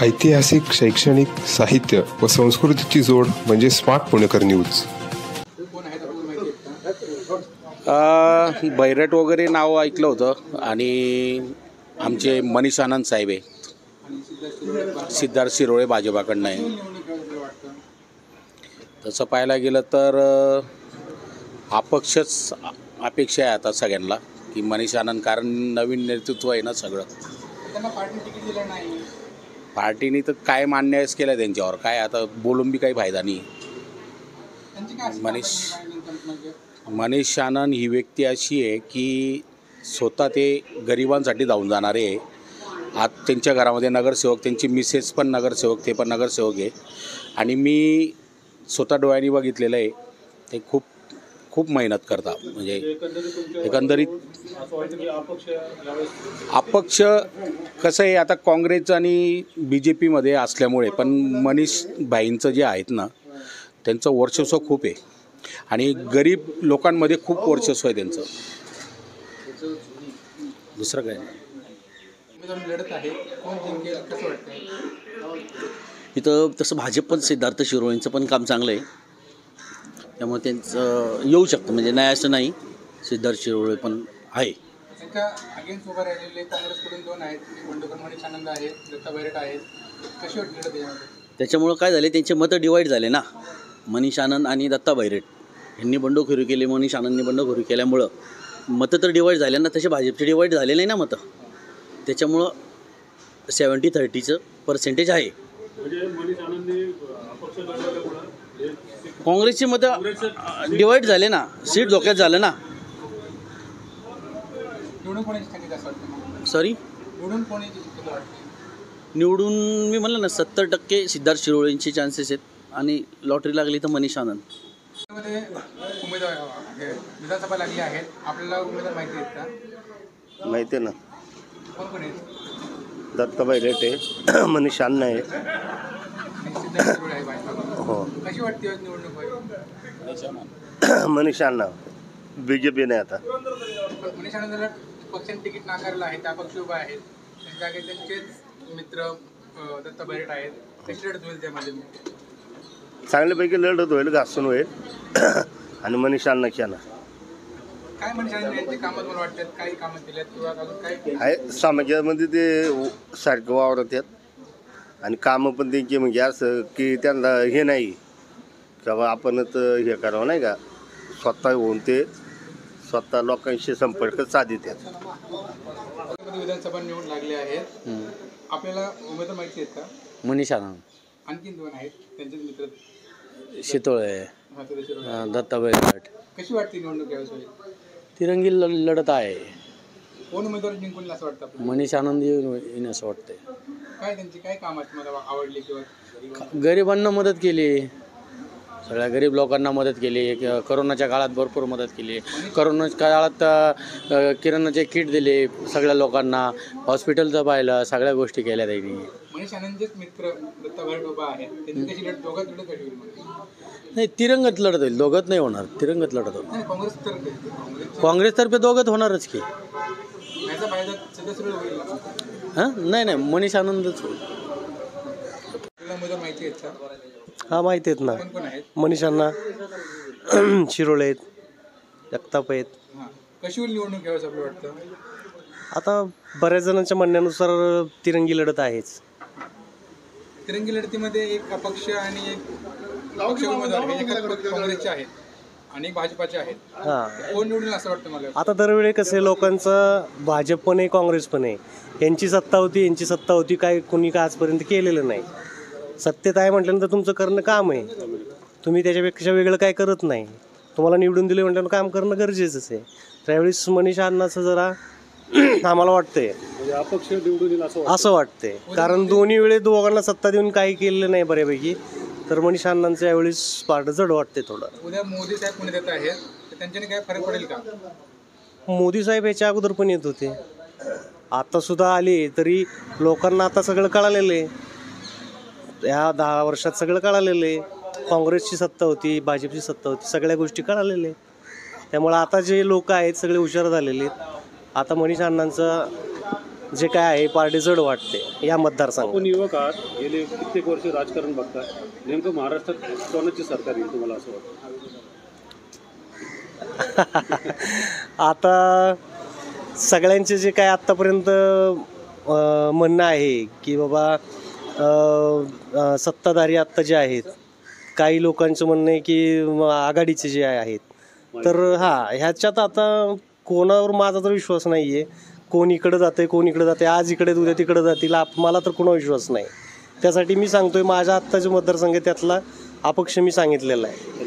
ऐतिहासिक, शैक्षणिक, साहित्य व संस्कृतीची जोड म्हणजे स्मार्ट पुणेकर न्यूज. बैरट वगैरे नाव ऐकलं होतं आणि आमचे मनीष आनंद साहेब आहे, सिद्धार्थ शिरोळे भाजपाकडनं आहे. तसं पाहायला गेलं तर अपक्षच अपेक्षा आहे आता सगळ्यांना की मनीष आनंद, कारण नवीन नेतृत्व आहे ना सगळं. पार्टीने तर काय अन्यायच केला त्यांच्यावर, काय आता बोलून बी काही फायदा नाही. मनीष आनंद ही व्यक्ती अशी आहे की स्वतः ते गरिबांसाठी धावून जाणारे आहे. आज त्यांच्या घरामध्ये नगरसेवक, त्यांची मिसेस पण नगरसेवक, ते पण नगरसेवक आहे. आणि मी स्वतः डोळ्यांनी बघितलेलं आहे, ते खूप खूप मेहनत करता. म्हणजे एकंदरीत अपक्ष कसं आहे, आता काँग्रेस आणि BJPमध्ये असल्यामुळे, पण मनीष भाईंचं जे आहेत ना, त्यांचं वर्चस्व खूप आहे आणि गरीब लोकांमध्ये खूप वर्चस्व आहे त्यांचं. दुसरं काय नाही. इथं तसं भाजप पण सिद्धार्थ शिरोळेंचं पण काम चांगलं आहे, त्यामुळे त्यांचं येऊ शकतं, म्हणजे नाही असं नाही. सिद्धार्थ शिरोळे पण आहे. त्याच्यामुळं काय झाले, त्यांचे मतं डिवाईड झाले ना. मनीष आनंद आणि दत्ता बैरट यांनी बंडखोरी केली, मनीष आनंदने बंडखोरी केल्यामुळं मतं तर डिवाईड झाले ना. तसे भाजपचे डिवाईड झाले नाही ना मतं, त्याच्यामुळं 70-30चं पर्सेंटेज आहे. काँग्रेसची मतं डिवाईड झाले ना, सीट धोक्यात झालं ना. सॉरी, निवडून मी म्हणलं ना 70% सिद्धार्थ शिरोळेंचे चान्सेस आहेत आणि लॉटरी लागली तर मनीष आनंद. विधानसभा लागली आहेत, आपल्याला उमेदवार माहिती आहेत का? माहिती आहे ना. दत्ता बैरट आहे, मनीष आनंद आहे. हो. कशी वाटते निवडणूक? मनीष आनंद BJP नाही. आता मनीष आनंदाला पक्षाने तिकीट नाकारलं आहे, त्या पक्ष उभा आहेत, त्यांच्या जागी त्यांचेच मित्र दत्ता बैरट आहेत. कशी लढत होईल त्यामध्ये? चांगल्यापैकी लढत होईल, घासून होईल आणि मनीष आनंद येणार. काय मनीष आनंद यांचे कामं मला वाटतात, काही कामं केल्यात किंवा अजून काय आहे समाजामध्ये ते सारखं वावरत आहेत आणि कामं पण त्यांची म्हणजे असं की त्यांना हे नाही का बा आपणच हे करावं, नाही का, स्वतः होऊन ते स्वतः लोकांशी संपर्क साधित आहेत. विधानसभा निवडून लागले आहेत, आपल्याला उमेदवार माहिती आहेत का? मनीष आनंद, आणखीन दोन आहेत त्यांचेच मित्र, शितोळे, दत्ता बैरट. कशी वाटते निवडणूक यावेळेस? तिरंगी लढत आहे. कोण उमेदवार जिंकून असं वाटतं आपल्याला? मनीष आनंद येईन असं वाटतंय. काय त्यांची काय कामं तुम्हाला आवडली किंवा? गरिबांना मदत केली, सगळ्या गरीब लोकांना मदत केली. करोनाच्या काळात भरपूर मदत केली. करोनाच्या काळात किराणाचे किट दिले सगळ्या लोकांना, हॉस्पिटलचं पाहिलं, सगळ्या गोष्टी केल्या त्यांनी. मनीष आनंदचेच मित्र दत्ता बैरट उभा आहेत, त्यांची कशी लढत, दोघात लढत कशी होईल? नाही, तिरंगत लढत होईल, दोघत नाही होणार, तिरंगत लढत होईल. काँग्रेसतर्फे दोघत होणारच की. हां, नाही, मनीष आनंदच होईल. माहिती आहेत का? हा, माहिती आहेत ना. मनीष अण्णा, शिरोळे आहेत, जगताप आहेत. कशी होईल निवडणूक यावेळेस आपलं वाटतं? आता बऱ्याच जणांच्या म्हणण्यानुसार तिरंगी लढत आहेच. तिरंगी लढतीमध्ये एक अपक्ष आणि एक अपक्ष उमेदवार हे काँग्रेसचे आहेत आणि भाजपाचे आहेत. कोण निवडून असं वाटतं मला? आता दरवेळी कसं आहे, लोकांचं भाजप पण आहे, काँग्रेस पण आहे. यांची सत्ता होती, काय कोणी का आजपर्यंत केलेलं नाही. सत्तेत आहे म्हटल्यानंतर तुमचं करणं काम आहे, तुम्ही त्याच्यापेक्षा वेगळं काय करत नाही. तुम्हाला निवडून दिले म्हटल्यानं काम करणं गरजेचंच आहे. त्यावेळेस मनीष अण्णाचं जरा आम्हाला वाटतंय अपक्ष निवडून येईल असं वाटतंय, कारण दोन्ही वेळेस दोघांना सत्ता देऊन काही केलेलं नाही बऱ्यापैकी. तर मनीष अण्णांचं यावेळेस पार्ट जड वाटते थोडं. उद्या मोदी साहेब पुण्यात येत आहेत, तर त्यांच्याने काय फरक पडेल का? मोदी साहेब याच्या अगोदर पण येत होते, आता सुद्धा आले, तरी लोकांना आता सगळं कळालेलं आहे. या 10 वर्षात सगळं कळालेलं आहे. काँग्रेसची सत्ता होती, भाजपची सत्ता होती, सगळ्या गोष्टी कळालेल्या आहेत. त्यामुळे आता जे लोक आहेत सगळे हुशार झालेले आहेत. आता मनीष अण्णांचा जे काय आहे पार्टी जड वाटते या मतदारसंघात. आपण युवक आहात, गेले कित्येक वर्ष राजकारण बघताय, नेमकं महाराष्ट्रात कोणाची सरकार येईल तुम्हाला असं वाटतं? आता सगळ्यांचे जे काय आत्तापर्यंत म्हणणं आहे की बाबा सत्ताधारी आत्ता जे आहेत, काही लोकांचं म्हणणं आहे की आघाडीचे जे आहेत, तर ह्याच्यात आता कोणावर माझा तर विश्वास नाही आहे. कोण इकडं जाते, कोण इकडं जाते, आज इकडे उद्या तिकडं जातील, मला तर कोणा विश्वास नाही. त्यासाठी मी सांगतोय माझ्या आत्ताचे मतदारसंघ त्यातला अपक्ष मी सांगितलेला आहे.